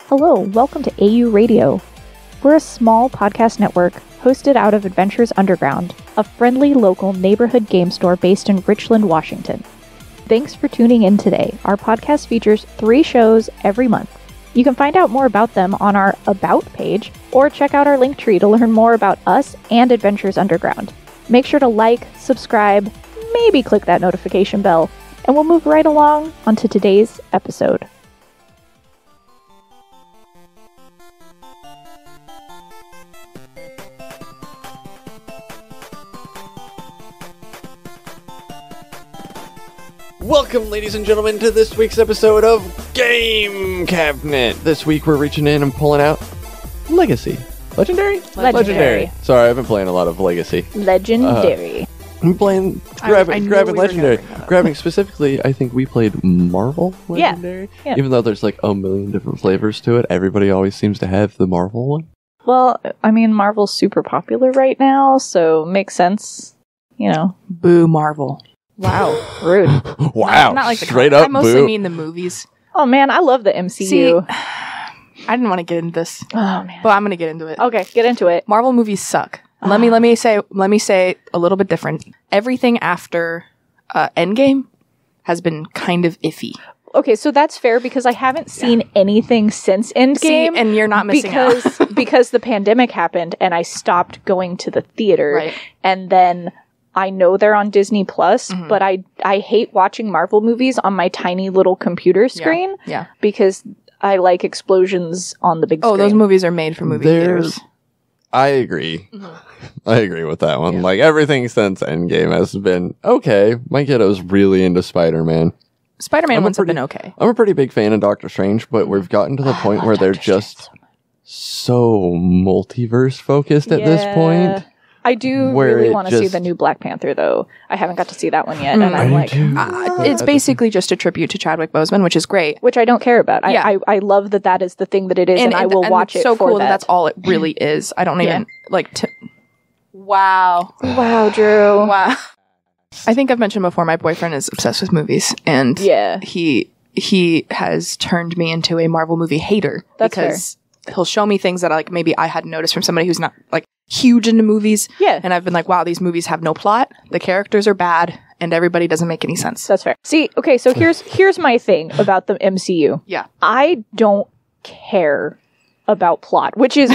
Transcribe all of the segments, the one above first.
Hello, welcome to AU Radio. We're a small podcast network hosted out of Adventures Underground, a friendly local neighborhood game store based in Richland, Washington. Thanks for tuning in today. Our podcast features 3 shows every month. You can find out more about them on our About page, or check out our link tree to learn more about us and Adventures Underground. Make sure to like, subscribe, maybe click that notification bell, and we'll move right along onto today's episode. Welcome, ladies and gentlemen, to this week's episode of Game Cabinet. This week we're reaching in and pulling out Legacy. Legendary? Legendary. Sorry, I've been playing a lot of Legacy. Legendary. I'm playing, grabbing Legendary. Grabbing specifically, I think we played Marvel Legendary. Yeah. Even though there's like a million different flavors to it, everybody always seems to have the Marvel one. Well, I mean, Marvel's super popular right now, so makes sense, you know. Boo Marvel. Wow, rude. Wow, Not like the straight comic. up I mostly boo. mean the movies. Oh man, I love the MCU. See, I didn't want to get into this, Oh man. but I'm going to get into it. Okay, get into it. Marvel movies suck. Let me say a little bit different. Everything after Endgame has been kind of iffy. Okay, so that's fair because I haven't seen anything since Endgame. See, and you're not missing out. because the pandemic happened and I stopped going to the theater. Right. And then I know they're on Disney Plus, but I hate watching Marvel movies on my tiny little computer screen. Yeah. Because I like explosions on the big screen. Oh, those movies are made for movie theaters. I agree. I agree with that one. Yeah. Like, everything since Endgame has been okay. My kiddo's really into Spider-Man. Spider-Man I'm a ones have pretty- been okay. I'm a pretty big fan of Doctor Strange, but we've gotten to the point where they're just so multiverse focused at this point. I do where really it want to see just- the new Black Panther, though. I haven't got to see that one yet, and I I'm do like, too. It's basically just a tribute to Chadwick Boseman, which is great. which I don't care about. Yeah. I love that is the thing that it is, and I will watch it's it so for cool that. that's all it really is. I don't even like. Wow. Wow, Drew. Wow. I think I've mentioned before, my boyfriend is obsessed with movies, and Yeah. he has turned me into a Marvel movie hater. That's because he'll show me things that like maybe I hadn't noticed from somebody who's not like huge into movies. Yeah. And I've been like, wow, these movies have no plot, the characters are bad, and everybody doesn't make any sense. That's fair. See, okay, so here's my thing about the MCU. Yeah. I don't care about plot, which is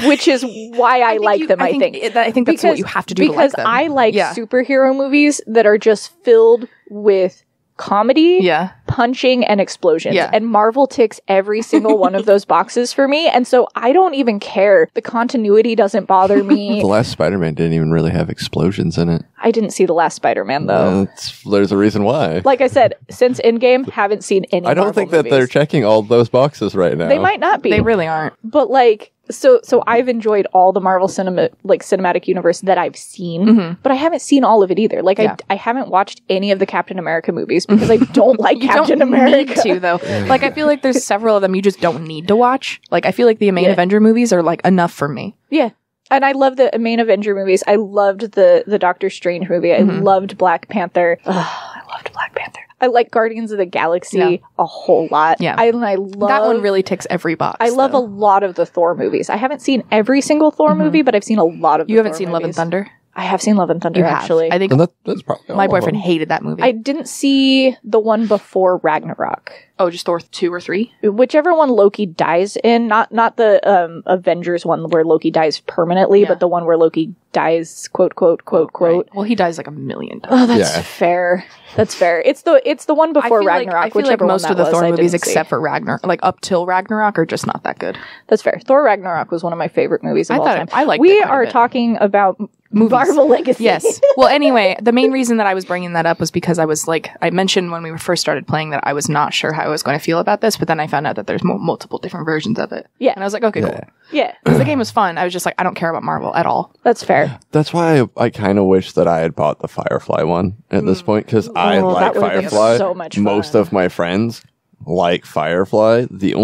why I like them. I think that's what you have to do because to like them. I like Yeah. superhero movies that are just filled with comedy, Yeah. punching, and explosions. Yeah. And Marvel ticks every single one of those boxes for me, and so I don't even care. The continuity doesn't bother me. The last Spider-Man didn't even really have explosions in it. I didn't see the last Spider-Man though. There's a reason why. Like I said, since Endgame, haven't seen any. I don't Marvel think that they're movies. checking all those boxes right now. They might not be. They really aren't. But like, so I've enjoyed all the Marvel cinematic universe that I've seen, but I haven't seen all of it either. Like, Yeah. I haven't watched any of the Captain America movies because I don't like You Captain don't America. need to though. Like I feel like there's several of them you just don't need to watch. Like I feel like the main Avenger movies are like enough for me. Yeah. And I love the main Avenger movies. I loved the Doctor Strange movie. I loved Black Panther. Ugh, I loved Black Panther. I like Guardians of the Galaxy a whole lot. Yeah. I love That one really ticks every box. I love though. a lot of the Thor movies. I haven't seen every single Thor movie, but I've seen a lot of. You the haven't Thor seen Love and movies. Thunder? I have seen Love and Thunder You have. actually. I think And that's probably my all of boyfriend them. hated that movie. I didn't see the one before Ragnarok. Oh, just Thor 2 or 3? Whichever one Loki dies in, not the Avengers one where Loki dies permanently, Yeah. but the one where Loki dies, quote, quote, quote, quote. Well, he dies like a million times. Oh, that's Yeah. fair. That's fair. It's the one before Ragnarok, I feel like whichever most one of the that Thor was, I movies, didn't see. except for Ragnarok, like up till Ragnarok, are just not that good. That's fair. Thor Ragnarok was one of my favorite movies of I all thought time. I liked We it quite a are bit. talking about Marvel Legacy. Yes. Well, anyway, the main reason that I was bringing that up was because I was like, I mentioned when we first started playing that I was not sure how I was going to feel about this, but then I found out that there's multiple different versions of it. Yeah. And I was like, okay, cool. Yeah, Because the game was fun. I was just like, I don't care about Marvel at all. that's fair. That's why I kind of wish that I had bought the Firefly one at this point, because I Oh, like that would've been Firefly. so much fun. Most of my friends like Firefly. The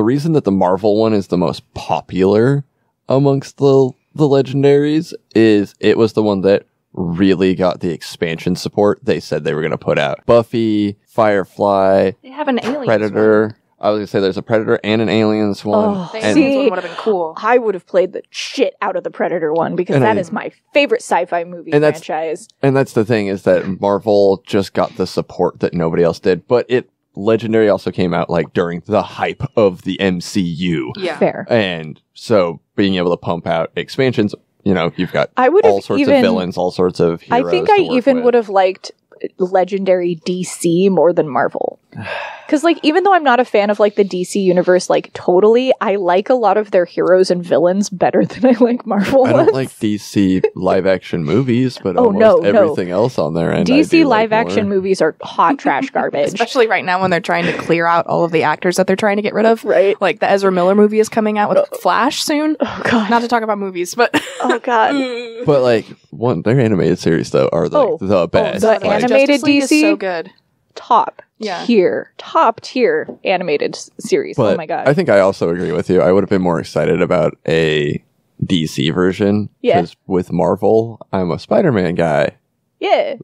reason that the Marvel one is the most popular amongst the legendaries is it was the one that really got the expansion support they said they were going to put out. Buffy, Firefly, They have an alien. Predator. I was gonna say there's a Predator and an Aliens one. Oh, The and, Aliens one would have been cool. I would have played the shit out of the Predator one because And that I- is my favorite sci-fi movie And that's- franchise. and that's the thing is that Marvel just got the support that nobody else did. But Legendary also came out like during the hype of the MCU. Yeah. Fair. And so being able to pump out expansions, you've got I would all have sorts even. of villains, all sorts of heroes. I think I to work even with. would have liked Legendary DC more than Marvel. Because, like, even though I'm not a fan of, like, the DC universe, like, totally, I like a lot of their heroes and villains better than I like Marvel I ones. don't like DC live action movies, but Oh, almost no. everything else on there. And I DC do like live action more. movies are hot trash garbage. Especially right now when they're trying to clear out all of the actors that they're trying to get rid of. Right. Like the Ezra Miller movie is coming out with Flash soon. Oh, God. Not to talk about movies, but Oh, God. But like their animated series though are like the best. the Like, animated Justice League is DC? so good. Top Yeah. tier animated series. but Oh, my God. I think I also agree with you. I would have been more excited about a DC version. Yeah. Because with Marvel, I'm a Spider-Man guy. Yeah.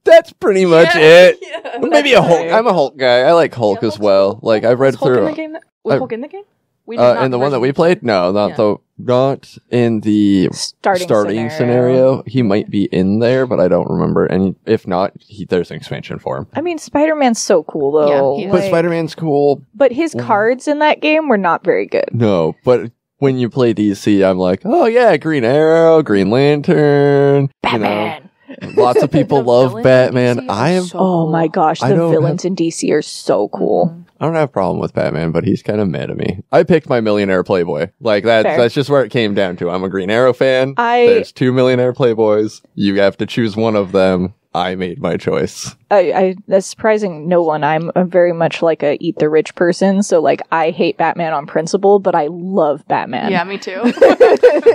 That's pretty much it. Yeah. Maybe a Hulk. fair. I'm a Hulk guy. I like Hulk Yeah, as Hulk's well. cool. Like I've read Was Hulk in through. the game? Was I- Hulk in the game? We did not And the one that we originally played, no, not Yeah. not in the Starting scenario. He might be in there, but I don't remember. And if not, there's an expansion for him. I mean, Spider-Man's so cool, though. Yeah, he is. But Spider-Man's cool. But his cards in that game were not very good. No, but when you play DC, I'm like, oh yeah, Green Arrow, Green Lantern. Batman. Lots of people The love villains in Batman. DC are I am. so Oh my cool. gosh, I the don't villains in DC are so cool. I don't have a problem with Batman, but he's kind of mad at me. I picked my millionaire playboy. Like Fair. that's just where it came down to. I'm a Green Arrow fan. There's 2 millionaire playboys. You have to choose one of them. I made my choice. That's surprising no one. I'm very much like a eat the rich person, so like I hate Batman on principle, but I love Batman. Yeah, me too.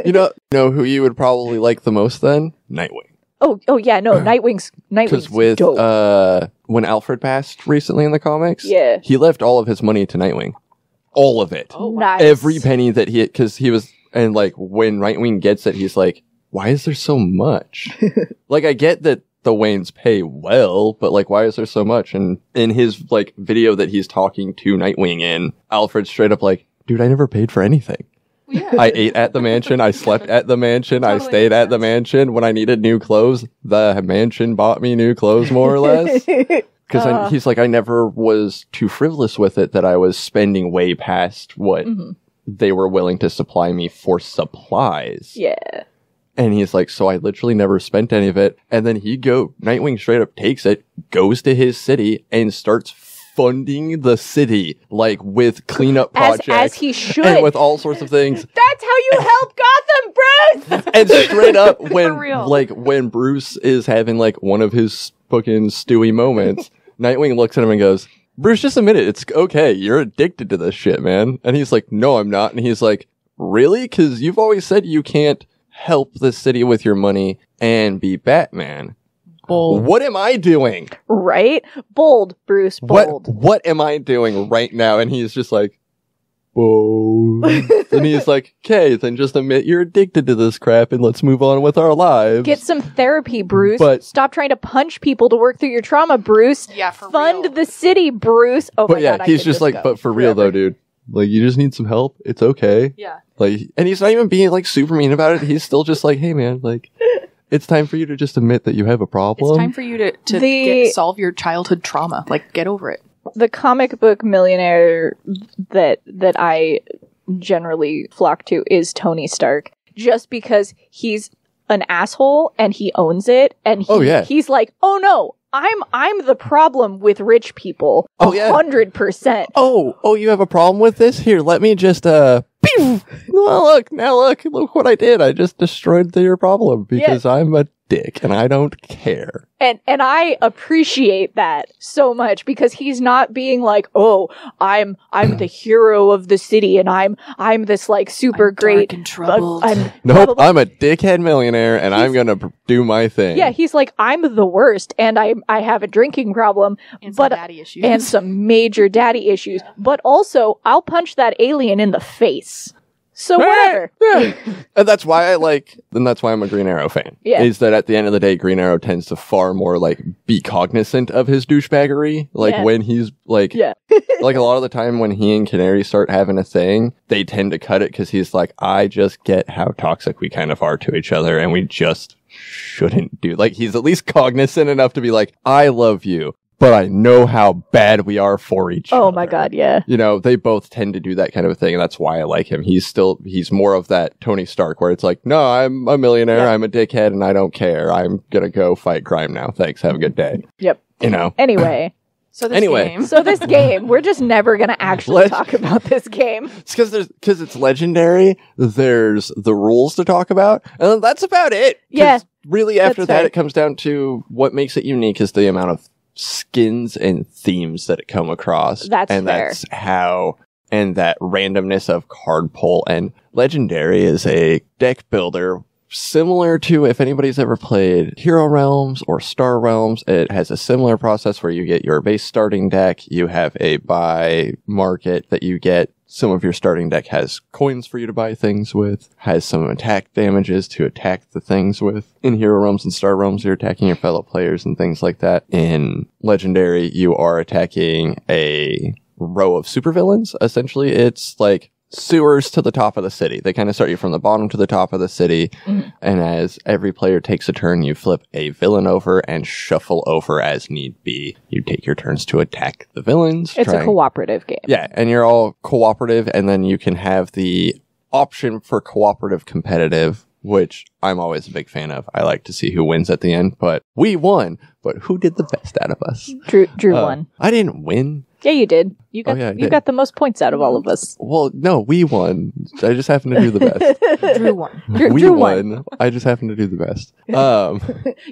You know who you would probably like the most then? Nightwing. Oh yeah, no, Nightwing's Because with dope. when Alfred passed recently in the comics, Yeah. he left all of his money to Nightwing, all of it, Nice. every penny that because he was, and like when Nightwing gets it, he's like, why is there so much? Like I get that the Waynes pay well, but like why is there so much? And in his like video that he's talking to Nightwing in, Alfred's straight up like, dude, I never paid for anything. Yeah. I ate at the mansion. I slept at the mansion. I Totally stayed makes at the sense. mansion. When I needed new clothes, the mansion bought me new clothes, more or less. Because he's like, I never was too frivolous with it that I was spending way past what they were willing to supply me for supplies. Yeah. And he's like, so I literally never spent any of it. And then Nightwing straight up takes it, goes to his city, and starts funding the city, like with cleanup projects. As he should. And with all sorts of things. That's how you help Gotham, Bruce! And straight up, real. when Bruce is having like one of his fucking Stewie moments, Nightwing looks at him and goes, Bruce, just admit it. It's okay. You're addicted to this shit, man. And he's like, no, I'm not. And he's like, really? Because you've always said you can't help the city with your money and be Batman. Bold. What am I doing? Right? Bold, Bruce, bold. What am I doing right now? And he's just like, bold. And he's like, okay, then just admit you're addicted to this crap and let's move on with our lives. Get some therapy, Bruce. But- Stop trying to punch people to work through your trauma, Bruce. Yeah, for Fund real. the city, Bruce. Oh But my yeah, God, I he's could just like, go but for real though, forever. dude, like you just need some help. It's okay. Yeah. Like, and he's not even being like super mean about it. He's still just like, hey man, like, it's time for you to just admit that you have a problem. It's time for you to solve your childhood trauma. Like, get over it. The comic book millionaire that I generally flock to is Tony Stark, just because he's an asshole and he owns it, and he's like, oh no, I'm the problem with rich people. Oh, yeah. 100%. Oh, you have a problem with this? Here, let me just, pew! Look what I did. I just destroyed your problem because I'm a dick and I don't care. And I appreciate that so much because he's not being like, oh, I'm the hero of the city and I'm this like super great. dark and troubled. Nope, I'm a dickhead millionaire and I'm gonna do my thing. Yeah, he's like, I'm the worst and I have a drinking problem, And some but daddy issues. and some major daddy issues. But also, I'll punch that alien in the face. So whatever. Yeah. And that's why I'm a Green Arrow fan. Yeah. Is that at the end of the day, Green Arrow tends to far more like be cognizant of his douchebaggery. Like Yeah. when he's like, Yeah. like a lot of the time when he and Canary start having a thing, they tend to cut it because he's like, I just get how toxic we kind of are to each other and we just shouldn't do. Like he's at least cognizant enough to be like, I love you, but I know how bad we are for each other. Oh my god, yeah. You know, they both tend to do that kind of a thing, and that's why I like him. He's more of that Tony Stark, where it's like, no, I'm a millionaire, Yeah. I'm a dickhead, and I don't care. I'm gonna go fight crime now. Thanks, have a good day. Yep. You know? Anyway. So this Anyway. game. So this game, we're just never going to actually Let's- talk about this game. It's because it's legendary, there's the rules to talk about, and that's about it. 'Cause Yeah. really, after That's that, fair. it comes down to what makes it unique is the amount of skins and themes that it come across. That's and fair. that's how, and that randomness of card pull. And Legendary is a deck builder similar to, if anybody's ever played Hero Realms or Star Realms, it has a similar process where you get your base starting deck, you have a buy market that you get. Some of your starting deck has coins for you to buy things with, has some attack damages to attack the things with. In Hero Realms and Star Realms, you're attacking your fellow players and things like that. In Legendary, you are attacking a row of supervillains. Essentially, it's like sewers to the top of the city. They kind of start you from the bottom to the top of the city. Mhm. And as every player takes a turn, you flip a villain over and shuffle over as need be. You take your turns to attack the villains. It's a trying- cooperative game. Yeah, and you're all cooperative, and then you can have the option for cooperative competitive, which I'm always a big fan of. I like to see who wins at the end, but we won. But who did the best out of us? Drew won. I didn't win. Yeah, you did. You got yeah, I you did. got the most points out of all of us. Well, no, we won. I just happened to do the best. Drew won. We Drew won. I just happened to do the best.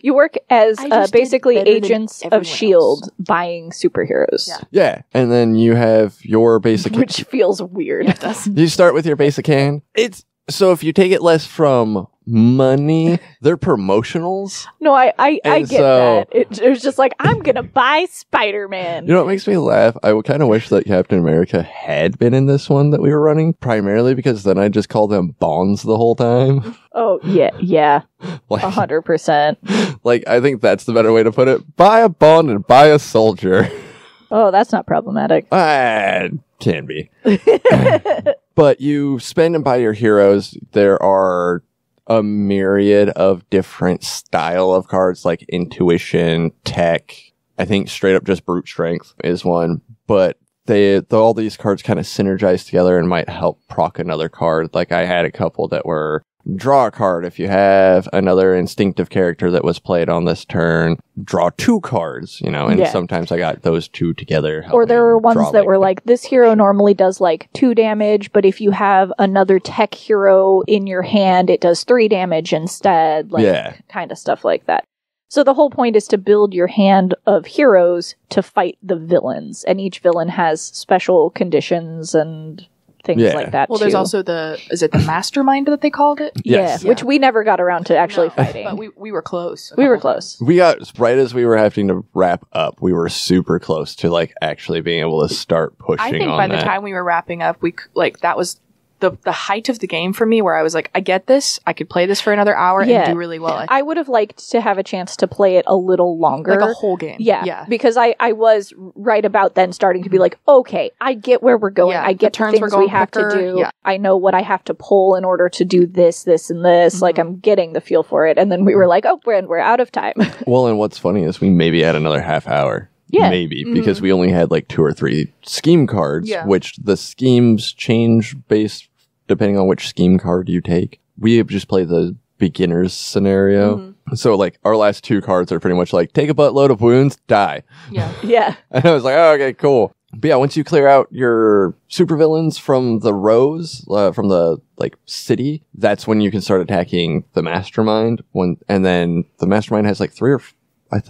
You work as I just did basically better than agents everyone of S.H.I.E.L.D. buying superheroes. Yeah. Yeah, and then you have your basic. Which feels weird. Yeah, it does. You start with your basic hand. It's so if you take it less from money, they're promotionals. No, I And get so- that. It was just like, I'm going to buy Spider-Man. You know what makes me laugh? I would kind of wish that Captain America had been in this one that we were running, primarily because then I just call them bonds the whole time. Oh, yeah, Like, 100%. like, I think that's the better way to put it. Buy a bond and buy a soldier. Oh, that's not problematic. Can be. But you spend and buy your heroes. There are a myriad of different style of cards like intuition, tech. I think straight up just brute strength is one, but all these cards kind of synergize together and might help proc another card. Like I had a couple that were draw a card. If you have another instinctive character that was played on this turn, draw 2 cards, and Yeah. sometimes I got those 2 together. Or there were helping ones draw, that were like, this hero normally does like 2 damage, but if you have another tech hero in your hand, it does 3 damage instead. Like, Yeah. kind of stuff like that. So the whole point is to build your hand of heroes to fight the villains, and each villain has special conditions and things Yeah. like that Well, there's too. also is it the mastermind that they called it? Yes. Yeah, which we never got around to actually No, fighting. But we were close. We were close. We got right as we were having to wrap up. We were super close to like actually being able to start pushing. I think on by the that. time we were wrapping up, that was the height of the game for me, where I was like, I get this. I could play this for another hour Yeah. and do really well. I would have liked to have a chance to play it a little longer. Like a whole game. Yeah, because I was right about then starting to be like, okay, I get where we're going. Yeah, I get the turns the were things we going have quicker. to do. Yeah. I know what I have to pull in order to do this, and this. Like, I'm getting the feel for it. And then we were like, oh, we're out of time. Well, and what's funny is we maybe had another half hour. Yeah. Maybe because we only had like 2 or 3 scheme cards, Yeah. which the schemes change based depending on which scheme card you take. We have just played the beginner's scenario. So like our last 2 cards are pretty much like take a buttload of wounds, die. Yeah. Yeah. And I was like, oh, okay, cool. But yeah, once you clear out your supervillains from the rows, from the like city, that's when you can start attacking the mastermind. And then the mastermind has like 3 or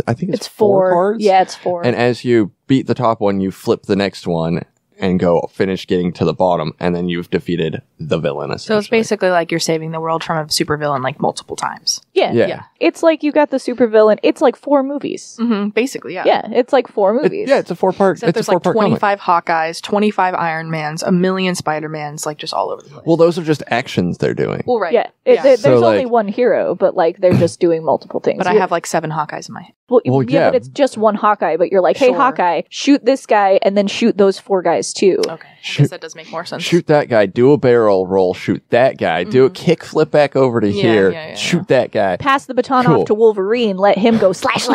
I think it's 4 cards. Yeah, it's 4. And as you beat the top one, you flip the next one, and go finish getting to the bottom, and then you've defeated the villain. So it's essentially. basically like you're saving the world from a supervillain like multiple times. Yeah. Yeah. It's like you got the supervillain. It's like 4 movies. Mm-hmm. Basically, yeah. Yeah, it's like 4 movies. It's a 4-part. Except It's a there's like 4-part comic. 25 Hawkeyes, 25 Iron Mans, a million Spider-Mans, like just all over the place. Well, those are just actions they're doing. Well, right. Yeah, there's So, only like- one hero, but like they're just doing multiple things. But I have like 7 Hawkeyes in my head. well, Well, yeah, yeah. but it's just one Hawkeye. But you're like, hey, Sure. Hawkeye, shoot this guy, and then shoot those 4 guys too. Okay. I guess that does make more sense. Shoot that guy, do a barrel roll, shoot that guy, do a kick flip back over to here, yeah, shoot that guy. Pass the baton Cool. off to Wolverine, let him go slash,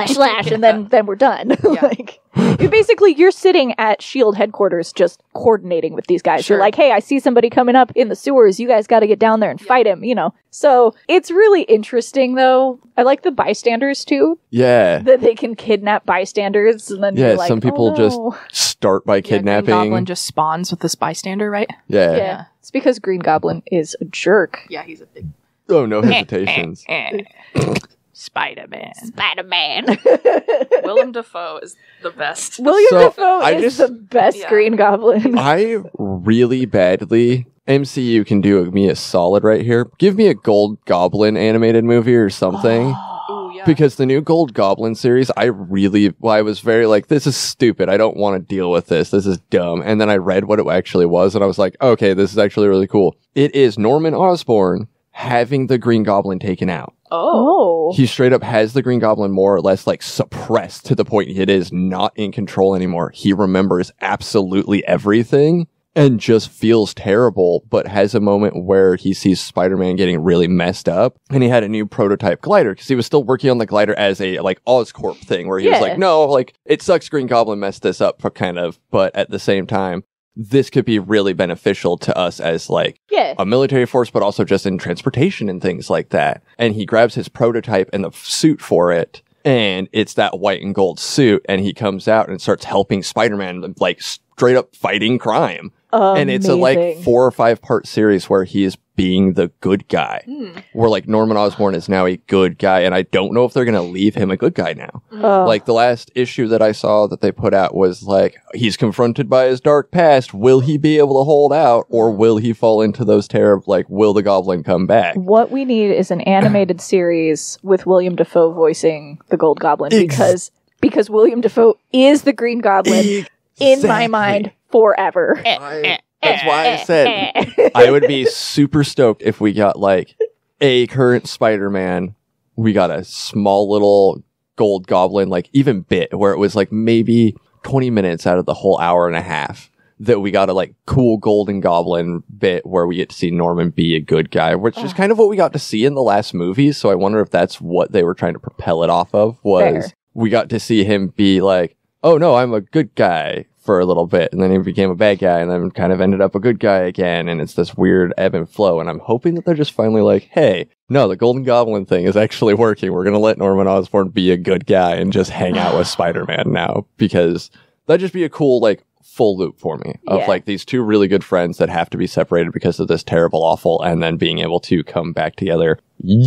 and then we're done. Yeah. Like, you're sitting at SHIELD headquarters just coordinating with these guys. Sure. You're like, hey, I see somebody coming up in the sewers. You guys got to get down there and fight him, you know. So it's really interesting, though. I like the bystanders, too, Yeah. that they can kidnap bystanders. And then Yeah, you're like, some people oh, no. just start by Yeah, Green kidnapping. Goblin just spawns with this bystander, right? Yeah. Yeah. It's because Green Goblin is a jerk. Yeah, he's a big Oh, no hesitations. Spider-Man. Spider-Man. Willem Dafoe is the best. William So, Dafoe I is just- the best Yeah. Green Goblin. I really badly... MCU can do me a solid right here. Give me a Gold Goblin animated movie or something. Ooh, yeah. Because the new Gold Goblin series, I was very like, this is stupid. I don't want to deal with this. This is dumb. And then I read what it actually was, and I was like, okay, this is actually really cool. It is Norman Osborn having the Green Goblin taken out. Oh. He straight up has the Green Goblin more or less like suppressed to the point it is not in control anymore. He remembers absolutely everything and just feels terrible, but has a moment where he sees Spider-Man getting really messed up, and he had a new prototype glider because he was still working on the glider as a like Oscorp thing where he was Yeah. like, no, like it sucks Green Goblin messed this up for kind of, but at the same time, this could be really beneficial to us as like Yeah. a military force, but also just in transportation and things like that. And he grabs his prototype and the suit for it, and it's that white and gold suit, and he comes out and starts helping Spider-Man, like straight up fighting crime. And it's a like Amazing. 4 or 5 part series where he is being the good guy. Where like Norman Osborn is now a good guy, and I don't know if they're gonna leave him a good guy now. Oh. Like the last issue that I saw that they put out was like, he's confronted by his dark past. Will he be able to hold out, or will he fall into those terrible, like, will the Goblin come back? What we need is an animated series with William Dafoe voicing the Gold Goblin because William Dafoe is the Green Goblin in my mind forever. That's why I said I would be super stoked if we got like a current Spider-Man. We got a small little Gold Goblin, like even bit where it was like maybe 20 minutes out of the whole hour and a half that we got a like cool Golden Goblin bit where we get to see Norman be a good guy, which is kind of what we got to see in the last movies. So I wonder if that's what they were trying to propel it off of, was Fair. we got to see him be like, oh no, I'm a good guy for a little bit, and then he became a bad guy, and then kind of ended up a good guy again, and it's this weird ebb and flow, and I'm hoping that they're just finally like, hey, no, the Golden Goblin thing is actually working. We're gonna let Norman Osborn be a good guy and just hang out with Spider-Man now, because that'd just be a cool, like, full loop for me of Yeah. like these two really good friends that have to be separated because of this terrible awful, and then being able to come back together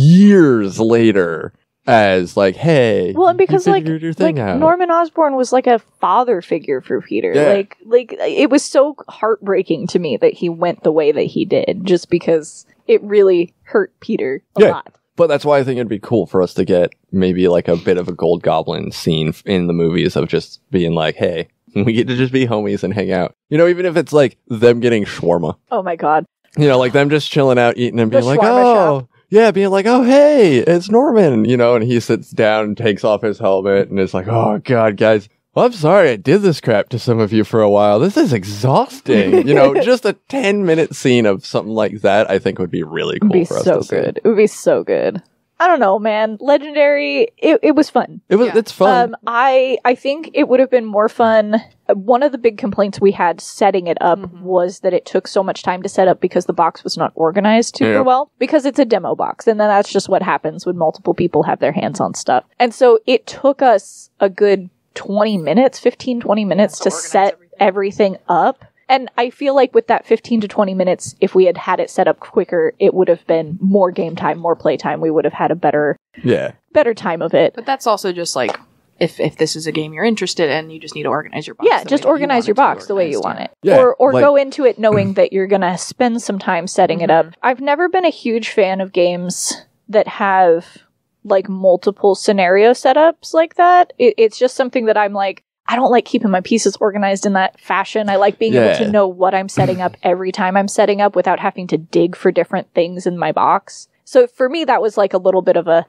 years later as like, hey, Well, and because you like, figured your thing out. Norman Osborn was like a father figure for Peter. Yeah. Like it was so heartbreaking to me that he went the way that he did, just because it really hurt Peter a Yeah. lot. But that's why I think it'd be cool for us to get maybe like a bit of a Gold Goblin scene in the movies of just being like, hey, we get to just be homies and hang out. You know, even if it's like them getting shawarma. Oh my god. You know, like them just chilling out, eating, and The being like, shawarma oh, shop. yeah, being like, oh, hey, it's Norman, you know, and he sits down and takes off his helmet and is like, oh, God, guys, well, I'm sorry I did this crap to some of you for a while. This is exhausting. You know, just a 10-minute scene of something like that, I think would be really cool It would be for us so to see. good. It would be so good. I don't know, man. Legendary, it was fun. It's fun. I think it would have been more fun. One of the big complaints we had setting it up was that it took so much time to set up because the box was not organized super Yeah. well, because it's a demo box, and then that's just what happens when multiple people have their hands on stuff. And so it took us a good 20 minutes to organize set everything up. And I feel like with that 15 to 20 minutes, if we had it set up quicker, it would have been more game time, more play time. We would have had a better Yeah. time of it. But that's also just like if this is a game you're interested in, you just need to organize your box. Yeah, just organize your box the way you want it. Yeah, or like- go into it knowing that you're going to spend some time setting it up. I've never been a huge fan of games that have like multiple scenario setups like that. It's just something that I'm like, I don't like keeping my pieces organized in that fashion. I like being able to know what I'm setting up every time I'm setting up without having to dig for different things in my box. So for me, that was like a little bit of a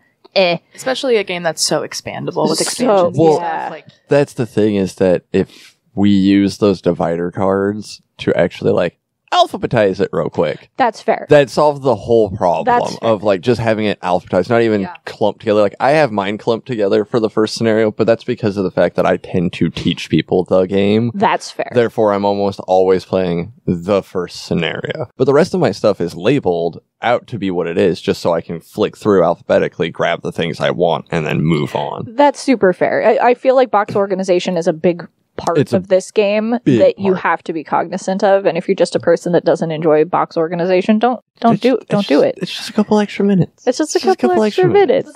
Especially a game that's so expandable with So- expansions well, and stuff. Like, That's the thing, is that if we use those divider cards to actually like alphabetize it real quick, That's fair. that solves the whole problem That's fair. of like just having it alphabetized, not even clumped together. Like I have mine clumped together for the first scenario, but that's because of the fact that I tend to teach people the game. That's fair. Therefore, I'm almost always playing the first scenario. But the rest of my stuff is labeled out to be what it is, just so I can flick through alphabetically, grab the things I want, and then move on. That's super fair. I feel like box organization is a big part It's a of this game big that you part. have to be cognizant of. And if you're just a person that doesn't enjoy box organization, don't do it. It's just a couple extra minutes. It's just a couple extra minutes.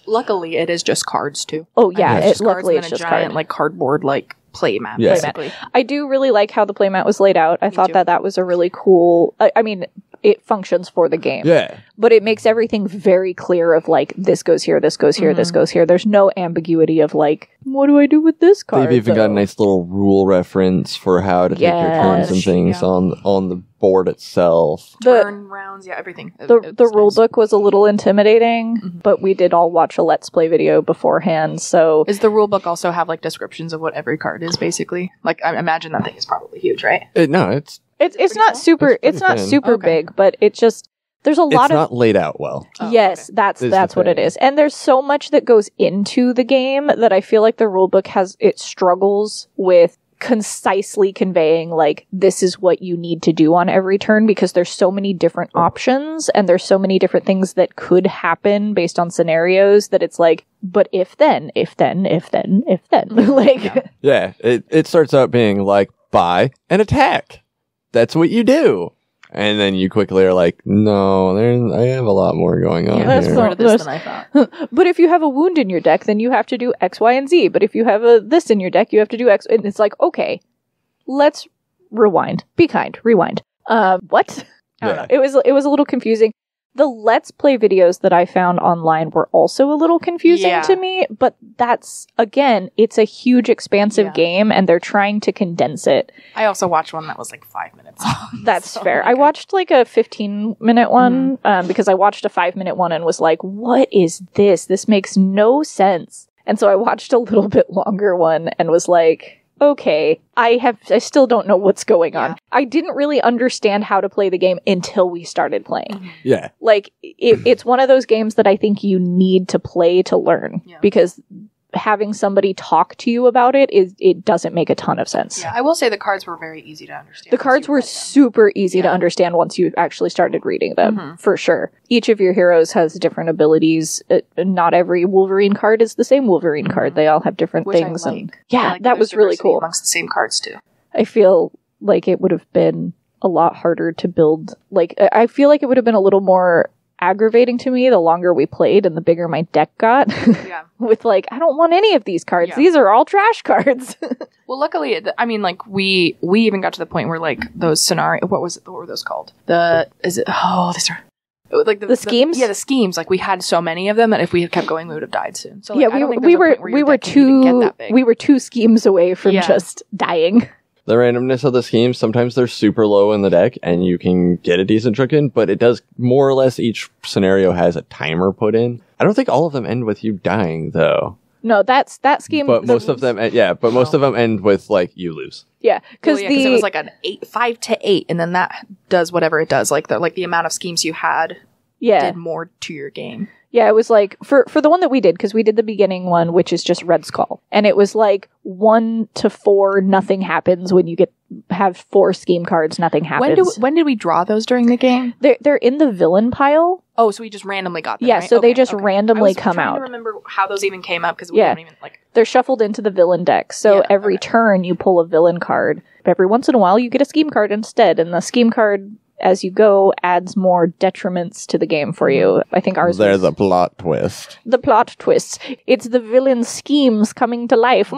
luckily, it is just cards too. Oh yeah, Yeah, It's just cards luckily and it's then a just giant card. like cardboard like play map. Yeah. Basically. I do really like how the playmat was laid out. I thought too. that was a really cool. I mean, it functions for the game. Yeah. But it makes everything very clear of like, this goes here, this goes here, this goes here. There's no ambiguity of like, what do I do with this card? They've even got a though? nice little rule reference for how to take your turns and Yes. things Yeah. on the board itself. Turn rounds, yeah, everything. The rule book was a little intimidating, but we did all watch a Let's Play video beforehand, so Does the rule book also have like descriptions of what every card is basically? Like I imagine that thing is probably huge, right? No, it's it's not super It's it's not pretty thin. super Okay. big, but it just there's a lot of not laid out well. Oh, yes, okay. that's Is the what it thing. is. And there's so much that goes into the game that I feel like the rulebook struggles with concisely conveying like this is what you need to do on every turn, because there's so many different options and there's so many different things that could happen based on scenarios that it's like, but if then like Yeah, it starts out being like buy and attack. That's what you do. And then you quickly are like, no, I have a lot more going on Yeah, that's there's here. more to this than I thought. but if you have a wound in your deck, then you have to do X, Y, and Z. But if you have this in your deck, you have to do X. And it's like, okay, let's rewind. Be kind. Rewind. What? I don't Yeah. know. It was a little confusing. The Let's Play videos that I found online were also a little confusing Yeah. to me, but that's, again, it's a huge, expansive Yeah. game, and they're trying to condense it. I also watched one that was like 5 minutes long. That's So, fair. like, I watched like a 15-minute one because I watched a 5-minute one and was like, what is this? This makes no sense. And so I watched a little bit longer one and was like, okay, I still don't know what's going on. Yeah. I didn't really understand how to play the game until we started playing. Yeah. Like, it's one of those games that I think you need to play to learn, Yeah. because having somebody talk to you about it doesn't make a ton of sense. Yeah, I will say the cards were very easy to understand. The once cards you were read them. super easy to Yeah. understand once you actually started reading them, Mhm. for sure. Each of your heroes has different abilities. Not every Wolverine card is the same Wolverine card. They all have different Which I things. And like. yeah, I like that the was really diversity cool. amongst the same cards too. I feel like it would have been a lot harder to build. Like, I feel like it would have been a little more aggravating to me the longer we played and the bigger my deck got. Yeah. With like, I don't want any of these cards. Yeah. These are all trash cards. Well, luckily, I mean, like we even got to the point where like those scenario. What were those called? These are. Like The schemes? Yeah, the schemes. Like we had so many of them that if we had kept going, we would have died soon. So like, Yeah, I don't think we there's a were point where your deck can even get that big. we were 2 schemes away from Yeah. just dying. The randomness of the schemes, sometimes they're super low in the deck and you can get a decent trick in, but it does more or less each scenario has a timer put in. I don't think all of them end with you dying though. No, that scheme. But most of them, but most of them end with like you lose. yeah, because Well, yeah, it was like an 5 to 8, and then that does whatever it does. Like the amount of schemes you had did more to your game. Yeah, it was like, for the one that we did, because we did the beginning one, which is just Red Skull. And it was like 1 to 4, nothing happens. When you have 4 scheme cards, nothing happens. When did we draw those during the game? They're in the villain pile. Oh, so we just randomly got them. Yeah, right? so they Okay, just okay. randomly I was come trying out. to remember how those even came up because we Yeah. don't even like. They're shuffled into the villain deck. So Yeah, every okay. turn you pull a villain card. Every once in a while you get a scheme card instead. And the scheme card as you go adds more detriments to the game for you. I think ours There's was a plot twist. the plot twists. It's the villain's schemes coming to life.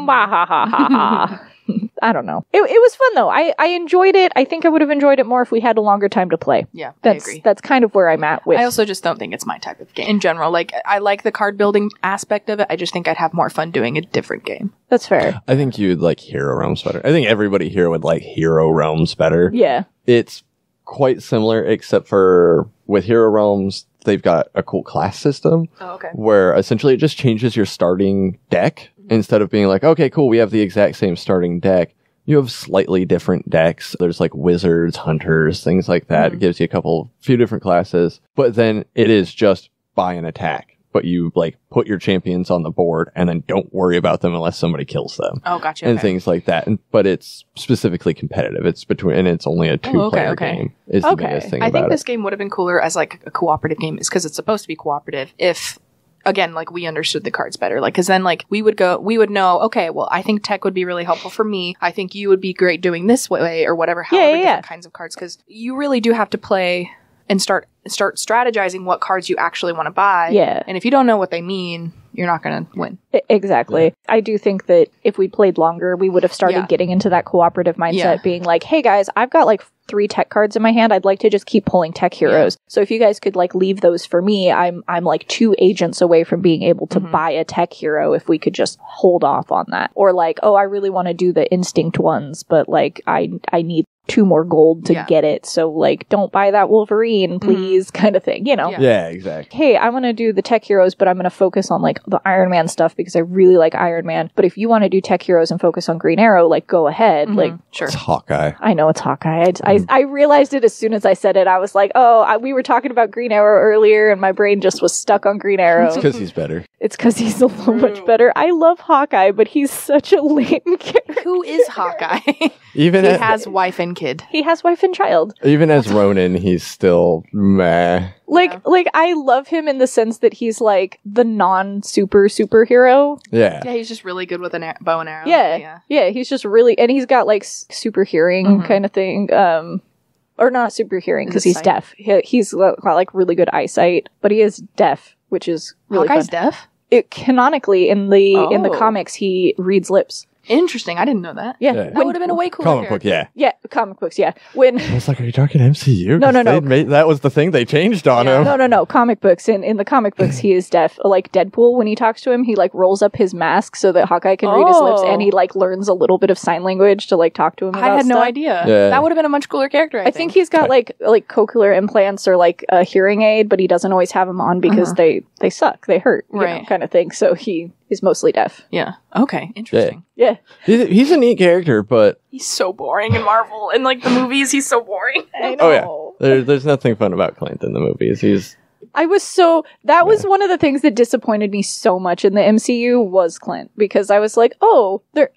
I don't know. It was fun though. I enjoyed it. I think I would have enjoyed it more if we had a longer time to play. Yeah, I agree. That's kind of where I'm at with. I also just don't think it's my type of game in general. Like, I like the card building aspect of it. I just think I'd have more fun doing a different game. That's fair. I think you'd like Hero Realms better. I think everybody here would like Hero Realms better. Yeah. It's quite similar, except for with Hero Realms, they've got a cool class system Oh, okay. where essentially it just changes your starting deck. Instead of being like, okay, cool, we have the exact same starting deck, you have slightly different decks. There's like wizards, hunters, things like that. It gives you few different classes. But then it is just buy an attack. But you like put your champions on the board and then don't worry about them unless somebody kills them. Oh, gotcha. And okay. things like that. But it's specifically competitive. And it's only a 2-player game is the biggest thing I about think it. this game would have been cooler as like a cooperative game, is because it's supposed to be cooperative. If again, like we understood the cards better, like, cause then like we would know, okay, well, I think tech would be really helpful for me. I think you would be great doing this way or whatever, however different kinds of cards. Cause you really do have to play and start strategizing what cards you actually want to buy. Yeah. And if you don't know what they mean, you're not going to win. Exactly. Yeah. I do think that if we played longer, we would have started getting into that cooperative mindset, being like, hey guys, I've got like 3 tech cards in my hand. I'd like to just keep pulling tech heroes. So if you guys could like leave those for me, I'm like 2 agents away from being able to buy a tech hero if we could just hold off on that. Or like, oh, I really want to do the instinct ones, but like I need 2 more gold to get it. So like, don't buy that Wolverine, please, kind of thing, you know? Yeah, exactly. Hey, I want to do the tech heroes, but I'm going to focus on like the Iron Man stuff because I really like Iron Man. But if you want to do tech heroes and focus on Green Arrow, like go ahead. Like, sure. It's Hawkeye. I know it's Hawkeye. I realized it as soon as I said it. I was like, we were talking about Green Arrow earlier and my brain just was stuck on Green Arrow. It's because he's better. It's because he's a little much better. I love Hawkeye, but he's such a lame character. Who is Hawkeye? He has wife and kid. He has wife and child. Even as Ronin, he's still meh. Like I love him in the sense that he's like the superhero. Yeah. Yeah, he's just really good with a bow and arrow. Yeah, he's just really, and he's got like super hearing kind of thing. Or not super hearing because he's deaf. He's got like really good eyesight, but he is deaf, which is really Hawkeye's fun. deaf? Canonically in the comics, he reads lips. Interesting. I didn't know that. Yeah. That would have been a way cooler Comic book, character. yeah. Yeah, comic books, yeah. When I was like, are you talking MCU? No. That was the thing they changed on him. No. Comic books. In the comic books, he is deaf. Like Deadpool, when he talks to him, he like rolls up his mask so that Hawkeye can read his lips, and he like learns a little bit of sign language to like talk to him about I had no stuff. idea. Yeah. That would have been a much cooler character, I think he's got like cochlear implants or like a hearing aid, but he doesn't always have them on because they suck, they hurt, you know, kind of thing. So he is mostly deaf. Yeah. Okay. Interesting. Yeah. He's a neat character, but He's so boring in Marvel. In like the movies, he's so boring. I know. oh yeah, there's nothing fun about Clint in the movies. That was one of the things that disappointed me so much in the MCU was Clint, because I was like,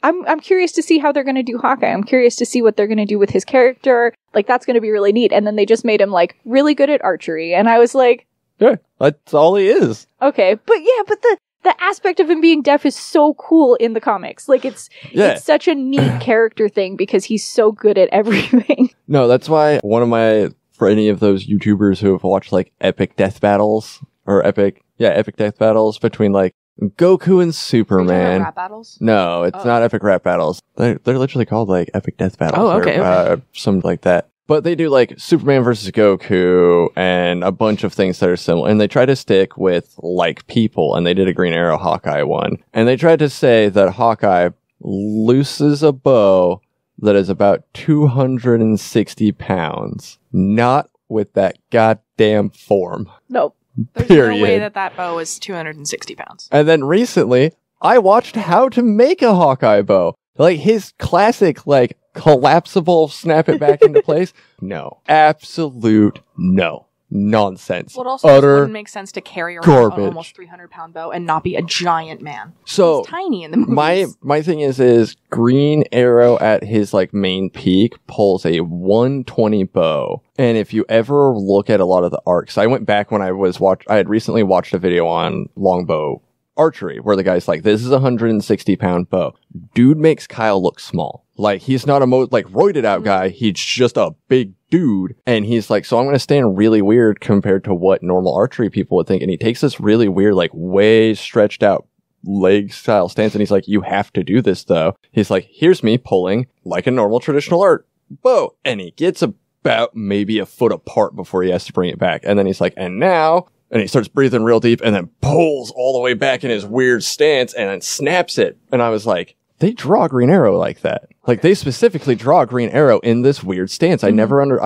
I'm curious to see how they're going to do Hawkeye. I'm curious to see what they're going to do with his character. Like, that's going to be really neat. And then they just made him like really good at archery. And I was like, yeah, that's all he is. Okay. But the aspect of him being deaf is so cool in the comics. Like, it's such a neat character thing because he's so good at everything. No, that's why for any of those YouTubers who have watched like epic death battles epic death battles between like Goku and Superman. Rap battles? No, it's not epic rap battles. They're literally called like epic death battles. Oh, okay. Or something like that. But they do like Superman versus Goku and a bunch of things that are similar. And they try to stick with like people. And they did a Green Arrow Hawkeye one. And they tried to say that Hawkeye looses a bow that is about 260 pounds. Not with that goddamn form. Nope. There's Period. no way that bow is 260 pounds. And then recently, I watched how to make a Hawkeye bow. Like his classic, like, collapsible, snap it back into place. No. Absolute no. Nonsense. Well, it also Utter wouldn't make sense to carry around garbage. an almost 300-pound bow and not be a giant man. So he's tiny in the movies. my thing is Green Arrow at his like main peak pulls a 120 bow. And if you ever look at a lot of the arcs, I went back when I had recently watched a video on longbow archery, where the guy's like, this is a 160-pound bow. Dude makes Kyle look small. Like, he's not a roided out guy. He's just a big dude. And he's like, so I'm going to stand really weird compared to what normal archery people would think. And he takes this really weird, like, way stretched out leg style stance. And he's like, you have to do this, though. He's like, here's me pulling like a normal traditional art bow. And he gets about maybe a foot apart before he has to bring it back. And then he's like, and now... And he starts breathing real deep and then pulls all the way back in his weird stance and then snaps it. And I was like, they draw Green Arrow like that. Like, they specifically draw Green Arrow in this weird stance. I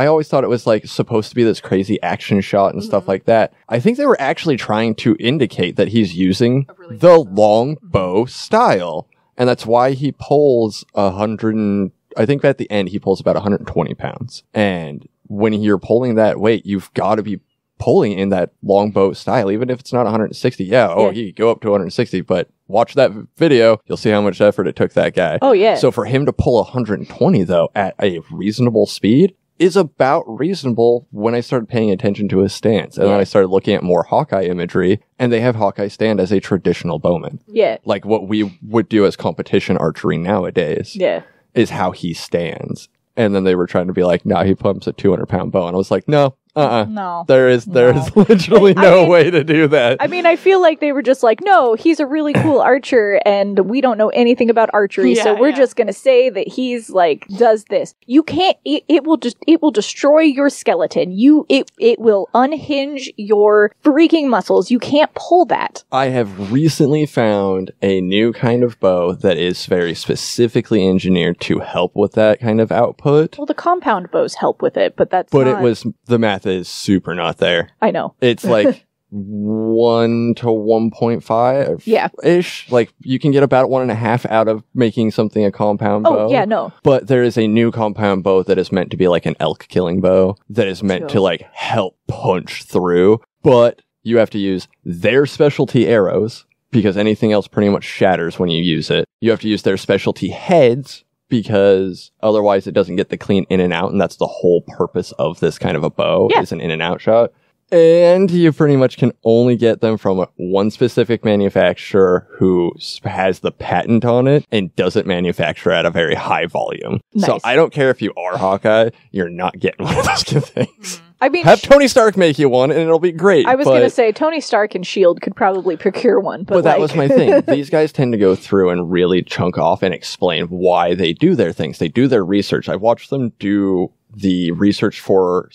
always thought it was like supposed to be this crazy action shot and stuff like that. I think they were actually trying to indicate that he's using the long bow style. And that's why he pulls I think at the end he pulls about 120 pounds. And when you're pulling that weight, you've got to be pulling in that longbow style, even if it's not 160. Yeah, he could go up to 160, but watch that video, you'll see how much effort it took that guy. Oh, yeah. So for him to pull 120, though, at a reasonable speed is about reasonable when I started paying attention to his stance. And then I started looking at more Hawkeye imagery, and they have Hawkeye stand as a traditional bowman. Yeah. Like what we would do as competition archery nowadays. Yeah. Is how he stands. And then they were trying to be like, nah, he pumps a 200-pound bow. And I was like, no. No. There is literally no way to do that. I mean, I feel like they were just like, no, he's a really cool archer and we don't know anything about archery, so we're just going to say that he's like, does this. You can't, it will destroy your skeleton. It will unhinge your freaking muscles. You can't pull that. I have recently found a new kind of bow that is very specifically engineered to help with that kind of output. Well, the compound bows help with it, but that's But it was, the math is super not there. I know. It's like 1 to 1.5 ish. Like, you can get about 1.5 out of making something a compound bow. Oh, yeah, no. But there is a new compound bow that is meant to be like an elk killing bow that is meant to like help punch through. But you have to use their specialty arrows because anything else pretty much shatters when you use it. You have to use their specialty heads because otherwise it doesn't get the clean in and out, and that's the whole purpose of this kind of a bow, is an in and out shot. And you pretty much can only get them from one specific manufacturer who has the patent on it and doesn't manufacture at a very high volume. Nice. So I don't care if you are Hawkeye, you're not getting one of those good things. I mean, have Tony Stark make you one and it'll be great. I was going to say Tony Stark and S.H.I.E.L.D. could probably procure one. But that was my thing. These guys tend to go through and really chunk off and explain why they do their things. They do their research. I watched them do the research for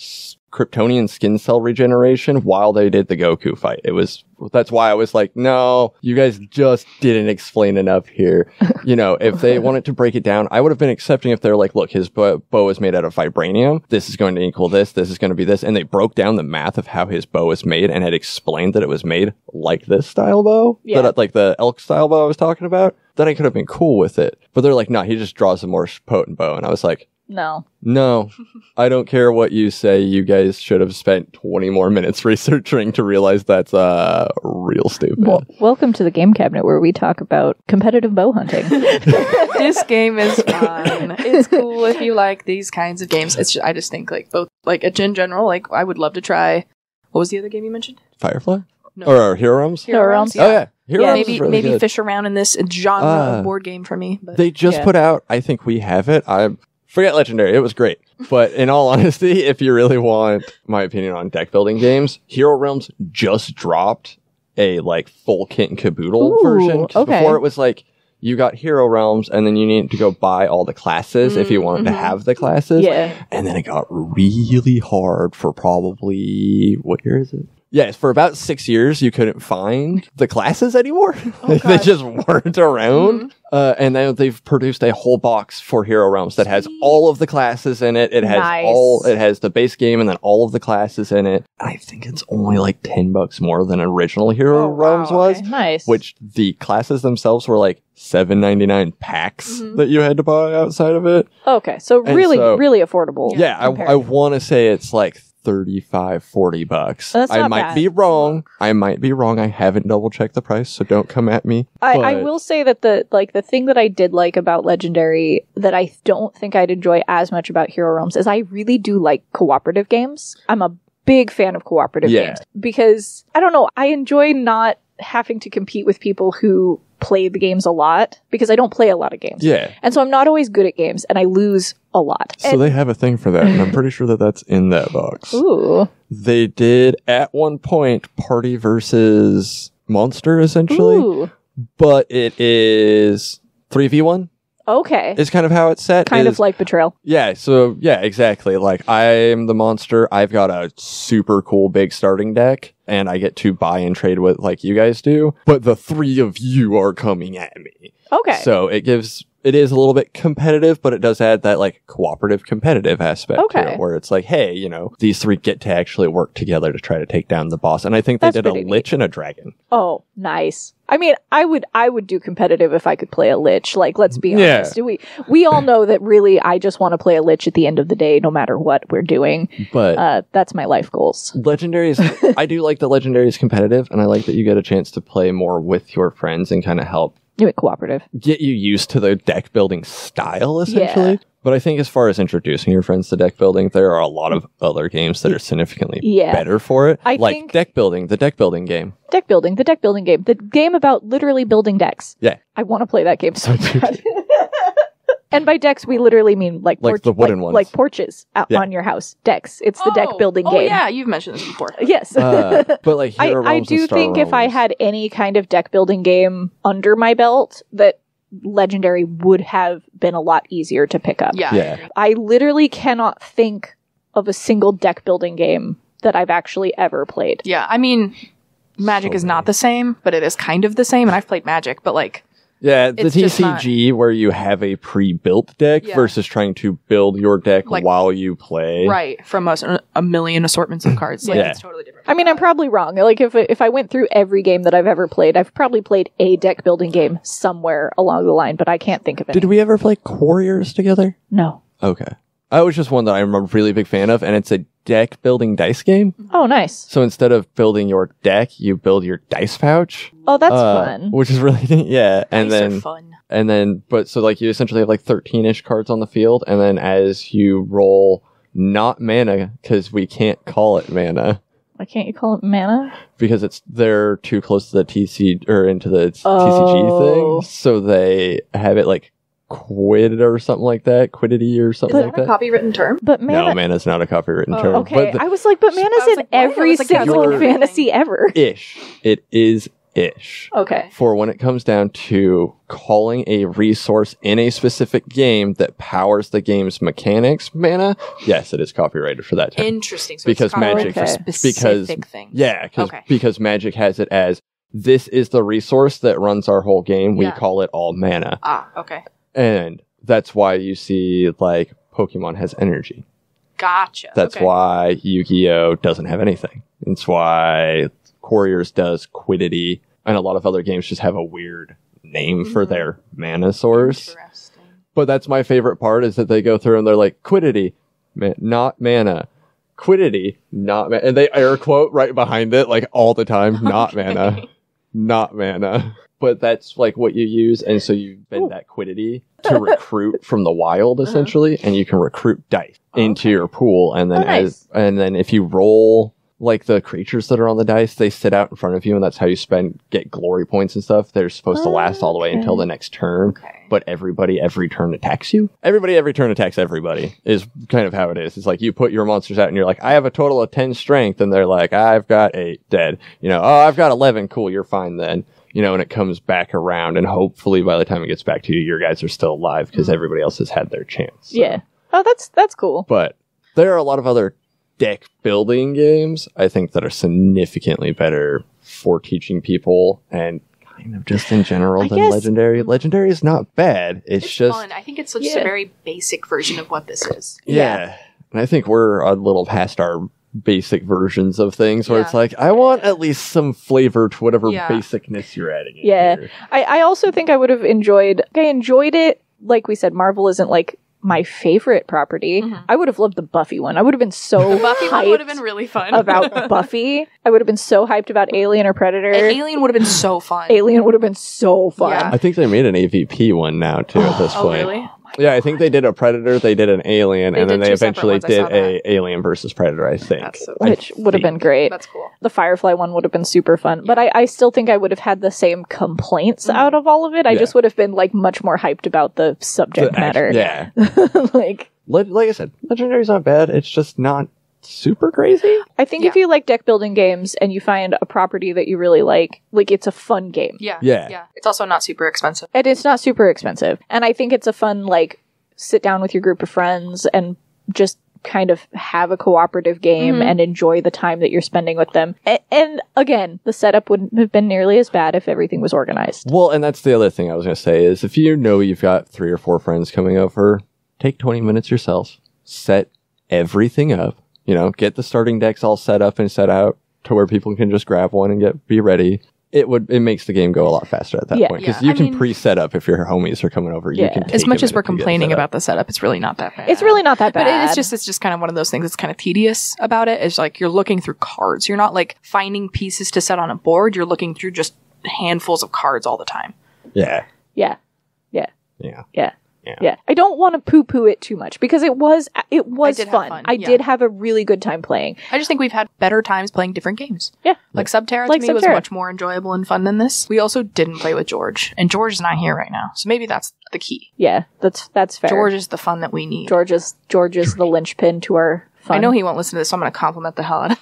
Kryptonian skin cell regeneration while they did the Goku fight. That's why I was like, no, you guys just didn't explain enough here. You know, if they wanted to break it down, I would have been accepting if they're like, look, his bow is made out of vibranium. This is going to equal this. This is going to be this. And they broke down the math of how his bow is made and had explained that it was made like this style bow, like the elk style bow I was talking about. Then I could have been cool with it. But they're like, no, he just draws a more potent bow. And I was like, No, I don't care what you say. You guys should have spent 20 more minutes researching to realize that's real stupid. Well, welcome to the Game Cabinet where we talk about competitive bow hunting. This game is fun. It's cool if you like these kinds of games. I just think like both, like in general, like I would love to try. What was the other game you mentioned? Firefly? No. Or Hero Realms? Hero Realms. Oh yeah. Hero Realms is really maybe good. fish around in this genre of board game for me. But. They just put out, I think we have it. Forget Legendary. It was great. But in all honesty, if you really want my opinion on deck building games, Hero Realms just dropped a like full kit and caboodle version. Before it was like, you got Hero Realms and then you needed to go buy all the classes if you wanted to have the classes. Yeah. And then it got really hard for probably, what year is it? Yes, for about 6 years, you couldn't find the classes anymore. They just weren't around. And then they've produced a whole box for Hero Realms that has all of the classes in it. It has it has the base game and then all of the classes in it. I think it's only like $10 more than original Hero Realms was. Okay. Nice. Which the classes themselves were like $7.99 packs that you had to buy outside of it. Okay, so really affordable. Yeah, I want to say it's like $35-$40. That's I not might bad. be wrong. I haven't double checked the price, so don't come at me. I will say that the thing that I did like about Legendary that I don't think I'd enjoy as much about Hero Realms is I really do like cooperative games. I'm a big fan of cooperative games because I don't know, I enjoy not having to compete with people who play the games a lot, because I don't play a lot of games. Yeah. And so I'm not always good at games, and I lose a lot. So they have a thing for that, and I'm pretty sure that that's in that box. Ooh. They did, at one point, Party versus Monster, essentially. Ooh. But it is 3v1. Okay. Is kind of how it's set. Kind of like Betrayal. Yeah, so, yeah, exactly. Like, I'm the monster. I've got a super cool big starting deck, and I get to buy and trade with like you guys do. But the three of you are coming at me. Okay. So it is a little bit competitive, but it does add that like cooperative competitive aspect to Okay. it, where it's like, hey, these three get to actually work together to try to take down the boss. And I think they That's did a pretty neat. Lich and a Dragon. Oh, nice. I mean, I would do competitive if I could play a Lich. Like, let's be Yeah. honest. We all know that really I just want to play a Lich at the end of the day, no matter what we're doing. But That's my life goals. Legendaries, I do like the Legendaries competitive, and I like that you get a chance to play more with your friends and kind of help Do it cooperative. get you used to the deck building style, essentially. Yeah. But I think as far as introducing your friends to deck building, there are a lot of other games that are significantly Yeah. better for it. I like think- deck building, the deck building game. The deck building game. The game about literally building decks. Yeah. I want to play that game so bad. And by decks, we literally mean like the wooden ones. like porches out Yeah. on your house. Decks. It's the deck building Oh game. yeah, you've mentioned this before. Yes. But like Hero I Realms do and Star think if I Realms- had any kind of deck building game under my belt, that Legendary would have been a lot easier to pick up. Yeah. Yeah. I literally cannot think of a single deck building game that I've actually ever played. Yeah, I mean, Magic So is many. not the same, but it is kind of the same, and I've played Magic, but like, Yeah, the It's just not- TCG where you have a pre-built deck Yeah. versus trying to build your deck Like- while you play. right, from a million assortments of cards. Like, Yeah. it's totally different. I mean, I'm probably wrong. Like, if I went through every game that I've ever played, I've probably played a deck building game somewhere along the line, but I can't think of it. Did we ever play Warriors together? No. Okay. I was just one that I'm a really big fan of, and it's a deck building dice game. Oh, nice. So instead of building your deck, you build your dice pouch. Oh, that's fun. Which is really neat. Yeah. And Dice are then fun. but so like you essentially have like 13-ish cards on the field, and then as you roll not mana, because we can't call it mana Why can't you call it mana? because they're too close to the TC or into the Oh. TCG thing, so they have it like quid or something like that, quiddity or something Is like a that. copywritten term? But mana. No, mana's not a copywritten Oh, term. Okay, But I was like, but mana's I was in like, what? I every was like, yeah, it's single like a fantasy ever. ish. It is ish. Okay. For when it comes down to calling a resource in a specific game that powers the game's mechanics, mana, yes, it is copyrighted for that term. Interesting. So Because it's copyrighted Magic- for a Okay. specific thing. Yeah, Okay. because Magic has it as this is the resource that runs our whole game. We Yeah. call it all mana. Ah, okay. And that's why you see like Pokemon has energy. Gotcha. That's okay. why Yu-Gi-Oh doesn't have anything. It's why Warriors does quiddity, and a lot of other games just have a weird name for their mana source. Interesting. But that's my favorite part is that they go through and they're like, quiddity, not mana. Quiddity, not mana. And they air quote right behind it, like all the time, not mana. Not mana. But that's like what you use, and so you bend that quiddity to recruit from the wild, essentially, and you can recruit dice into your pool, and then Oh, nice. and then if you roll like the creatures that are on the dice, they sit out in front of you, and that's how you get glory points and stuff. They're supposed to last all the way until the next turn. Okay. But everybody every turn attacks you. Everybody every turn attacks everybody is kind of how it is. It's like you put your monsters out and you're like, I have a total of 10 strength, and they're like, I've got 8, dead. Oh, I've got 11, cool, you're fine then. And it comes back around, and hopefully by the time it gets back to you, your guys are still alive because everybody else has had their chance. So. Yeah. Oh, that's cool. But there are a lot of other deck building games, I think, that are significantly better for teaching people and kind of just in general I than guess- Legendary. Legendary is not bad. It's just fun. I think it's just Yeah. a very basic version of what this is. yeah. And I think we're a little past our basic versions of things where it's Yeah. like, I want at least some flavor to whatever Yeah. basicness you're adding in Yeah. here. I also think I would have enjoyed it. Like we said, Marvel isn't like my favorite property. I would have loved the Buffy one. I would have been so The Buffy one hyped would have been really fun. about Buffy. I would have been so hyped about Alien or Predator. Alien would have been so fun. Alien would have been so fun. Yeah. I think they made an AVP one now too at this Oh, point. really? Yeah, I think they did a Predator, they did an Alien, They and then did they two separate eventually ones, I did saw that. a Alien versus Predator, I think. That's so I Which would have been think. great. That's cool. The Firefly one would have been super fun, but I still think I would have had the same complaints out of all of it. I Yeah. just would have been like much more hyped about the subject matter. Yeah. Like, Like I said, Legendary's not bad, it's just not super crazy. I think if Yeah. you like deck building games and you find a property that you really like it's a fun game. Yeah. Yeah. It's also not super expensive. And it's not super expensive. And I think it's a fun, like, sit down with your group of friends and just kind of have a cooperative game and enjoy the time that you're spending with them. And again, the setup wouldn't have been nearly as bad if everything was organized. Well, and that's the other thing I was going to say is if you know you've got 3 or 4 friends coming over, take 20 minutes yourself, set everything up, get the starting decks all set up and set out to where people can just grab one and be ready. It makes the game go a lot faster at that Yeah. point because Yeah, you I can mean- pre-set up if your homies are coming over. Yeah. You can take As much a as we're minute to get complaining set up. about the setup, it's really not that bad. It's really not that But bad. it's just kind of one of those things that's kind of tedious about it. It's like you're looking through cards. You're not like finding pieces to set on a board. You're looking through just handfuls of cards all the time. Yeah. Yeah. Yeah. Yeah. Yeah. Yeah. Yeah. I don't want to poo-poo it too much because it was did have fun. fun, I yeah. did have a really good time playing. I just think we've had better times playing different games. Yeah. Like Subterra Like to me was Subterra. much more enjoyable and fun tun this. We also didn't play with George, and George is not here right now. So maybe that's the key. Yeah, that's fair. George is the fun that we need. George is the linchpin to our fun. I know he won't listen to this, so I'm going to compliment the hell out of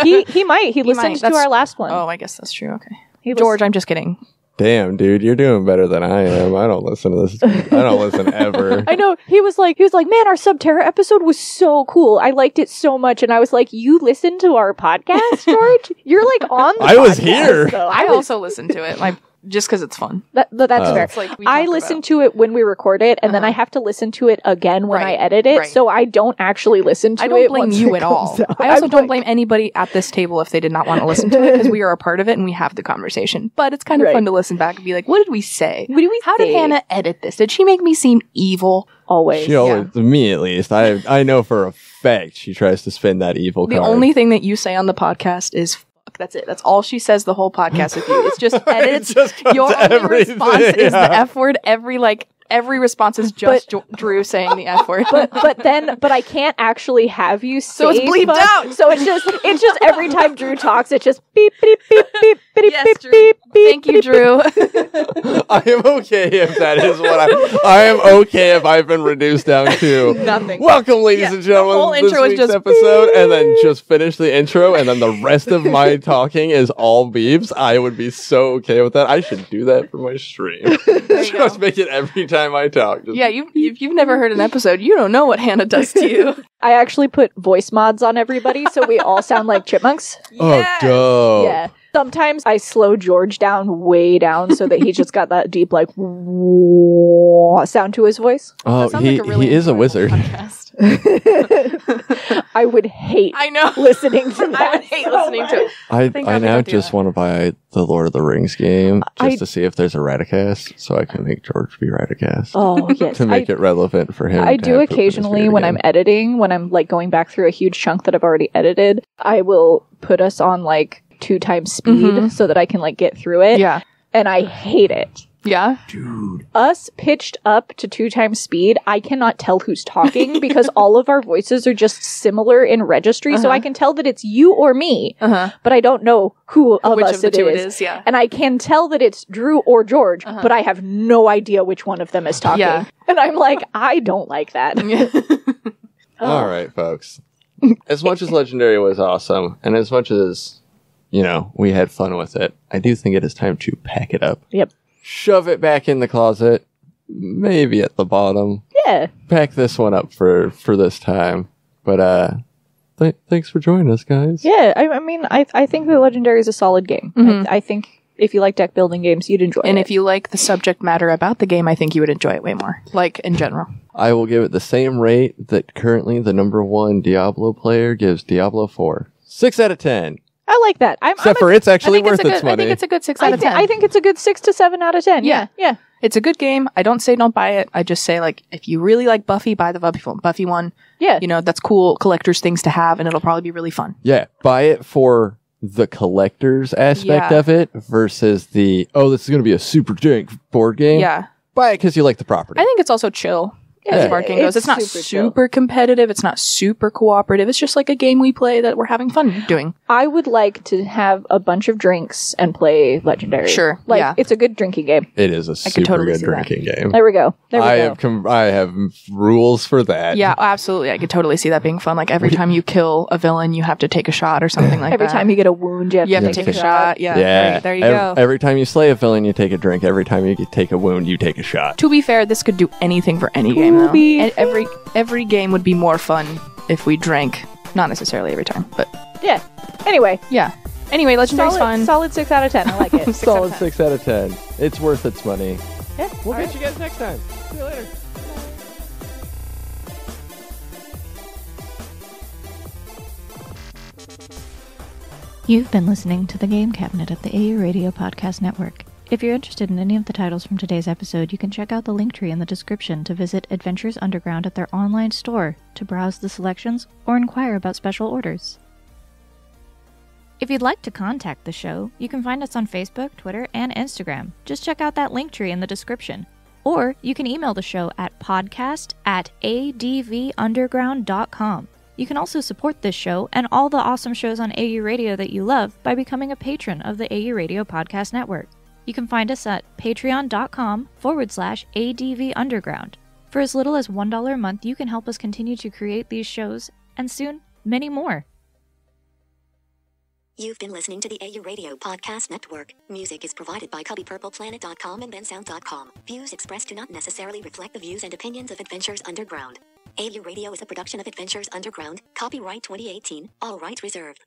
him. he might. He listened might. to That's- our last one. Oh, I guess that's true. Okay. He George, I'm just kidding. Damn, dude, you're doing better than I am. I don't listen to this. I don't listen ever. I know. He was like, man, our Subterra episode was so cool. I liked it so much. And I was like, you listened to our podcast, George? You're like on the I was podcast, here. though. I also listen to it, like just because it's fun. That's fair. It's like we I talk listen about. to it when we record it, and then I have to listen to it again when I Right, edit it. right. So I don't actually listen to it. I don't blame once you it at all. comes out. I also I'm don't like- blame anybody at this table if they did not want to listen to it because we are a part of it and we have the conversation. But it's kind of Right. fun to listen back and be like, what did we say? What did we How say? did Hannah edit this? Did she make me seem evil? Always. She always, me at least, I know for a fact she tries to spin that evil The card. only thing that you say on the podcast is fuck. That's it. That's all she says the whole podcast with you. It's just edits. just comes Your to only everything, response is the yeah. F word. Every response is just Drew saying the F word. But I can't actually have you say So it's bleeped fuck. out. So it's just every time Drew talks, it's just beep beep beep beep beep Yes, beep Drew. beep beep. Thank you, Drew. I am okay if that is what I am okay if I've been reduced down to Nothing. Welcome, ladies Yeah, and gentlemen, the whole to this intro is week's just episode, and then just finish the intro, and then the rest of my talking is all beeps. I would be so okay with that. I should do that for my stream. There you Just go. make it every time I talk. Just- Yeah, if you've never heard an episode, you don't know what Hannah does to you. I actually put voice mods on everybody, so we all sound like chipmunks. Oh, dope. Yeah. Sometimes I slow George down way down so that he just got that deep like sound to his voice. Oh, That sounds he, like a really he is a enjoyable wizard. podcast. I would hate I know. listening to that. I would hate so listening to it. I Thank I God we now don't do just that. want to buy the Lord of the Rings game just I- to see if there's a Radicast, so I can make George be Radicast Oh yes, to make it relevant for him. I to do have poop in his occasionally beard when I'm again. editing, when I'm like going back through a huge chunk that I've already edited, I will put us on like 2 times speed so that I can like get through it. Yeah. And I hate it. Yeah. Us pitched up to 2 times speed, I cannot tell who's talking because all of our voices are just similar in registry, so I can tell that it's you or me, but I don't know who of Which us of the it two is. it is, yeah. And I can tell that it's Drew or George, but I have no idea which one of them is talking. Yeah. And I'm like, I don't like that. All right, folks. As much as Legendary was awesome, and as much as, we had fun with it, I do think it is time to pack it up. Yep. Shove it back in the closet, maybe at the bottom. Yeah. Pack this one up for this time. But thanks for joining us, guys. Yeah, I mean, I think the Legendary is a solid game. I think if you like deck building games, you'd enjoy it. And if you like the subject matter about the game, I think you would enjoy it way more. Like, in general. I will give it the same rate that currently the number 1 Diablo player gives Diablo 4. 6 out of 10. I like that. Except for it's actually worth its I think money. it's a good 6 out of 10. I think it's a good 6 to 7 out of 10. Yeah. Yeah. It's a good game. I don't say don't buy it. I just say, like, if you really like Buffy, buy the Buffy one. Yeah. That's cool collector's things to have, and it'll probably be really fun. Yeah, buy it for the collector's aspect Yeah. of it versus the, this is going to be a super jank board game. Yeah. Buy it because you like the property. I think it's also chill. as far as game goes. It's not super chill. super competitive. It's not super cooperative. It's just like a game we play that we're having fun doing. I would like to have a bunch of drinks and play Legendary. Sure, Like, yeah. it's a good drinking game. It is a can super totally good see that. drinking game. There we go. There we go. I have rules for that. Yeah, absolutely. I could totally see that being fun. Like every time you kill a villain, you have to take a shot or something like Every that. time you get a wound, you have you have to to take a shot. Yeah, Yeah. there you go. Every time you slay a villain, you take a drink. Every time you take a wound, you take a shot. To be fair, this could do anything for any game, though. be And every game would be more fun if we drank. Not necessarily every time, but Yeah. Anyway, yeah. Anyway, Legendary's fun. solid 6 out of 10. I like it. 6 out of Solid 10. 6 out of 10. It's worth its money. Yeah. We'll All catch right. you guys next time. See you later. You've been listening to the Game Cabinet at the AU Radio Podcast Network. If you're interested in any of the titles from today's episode, you can check out the link tree in the description to visit Adventures Underground at their online store to browse the selections or inquire about special orders. If you'd like to contact the show, you can find us on Facebook, Twitter, and Instagram. Just check out that link tree in the description. Or you can email the show at podcast@advunderground.com. You can also support this show and all the awesome shows on AU Radio that you love by becoming a patron of the AU Radio Podcast Network. You can find us at patreon.com/ADVUnderground. For as little as $1 a month, you can help us continue to create these shows, and soon, many more. You've been listening to the AU Radio Podcast Network. Music is provided by CopyPurplePlanet.com and BenSound.com. Views expressed do not necessarily reflect the views and opinions of Adventures Underground. AU Radio is a production of Adventures Underground. Copyright 2018. All rights reserved.